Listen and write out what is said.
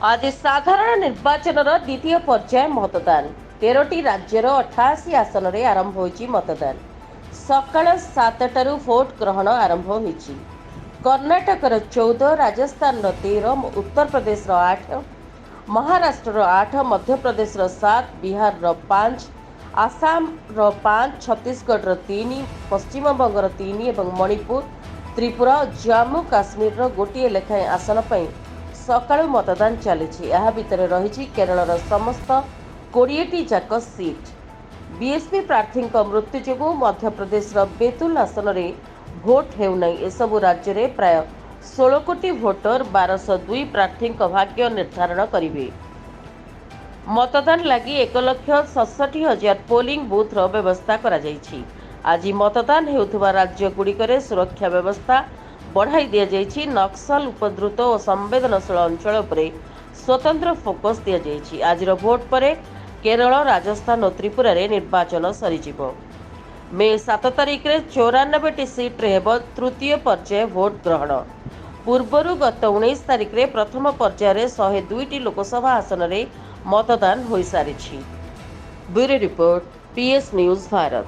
आज साधारण निर्वाचन द्वितीय पर्याय मतदान 13टी राज्यर 88 आसन में आरंभ होइछि मतदान। सकाळ 7टारू भोट ग्रहण आरंभ होइछि। कर्णाटक 14, राजस्थान 13, उत्तर प्रदेश 8, महाराष्ट्र 8, मध्य प्रदेश 7, बिहार 5, आसाम 5, छत्तीसगढ़ 3, पश्चिम बंगर 3 और मणिपुर, त्रिपुरा और जम्मू काश्मीर गोटे लेखाएं आसन पर सकाळु मतदान चली। यह भितर रही केरल समस्त 20टी जाक सीट। बीएसपी प्रार्थी मृत्यु जो मध्यप्रदेश बेतुल आसन में भोट होना। एसबू राज्य में प्राय 16 कोटी भोटर 1202 प्रार्थी भाग्य निर्धारण करेंगे। मतदान लगी 1,67,000 पोलिंग बूथ व्यवस्था करा जायछि। आज मतदान हेउथुबा राज्य गुड़िकरे सुरक्षा व्यवस्था बढ़ाई दिया जायछि। नक्सल उपद्रुत और संवेदनशील अंचल उपरे स्वतंत्र फोकस दिया जायछि। आजिर भोट पर केरल, राजस्थान और त्रिपुरा रे निर्वाचन सरीजिबो। मे 7 तारिख रे 94टी सीट रे हेबो तृतीय पर्याय भोट ग्रहण। पूर्वरु गत 19 तारिख रे प्रथम पर्याय रे 102टी लोकसभा आसन रे मतदान होई सारिछि। Bureau report, PS news Bharat.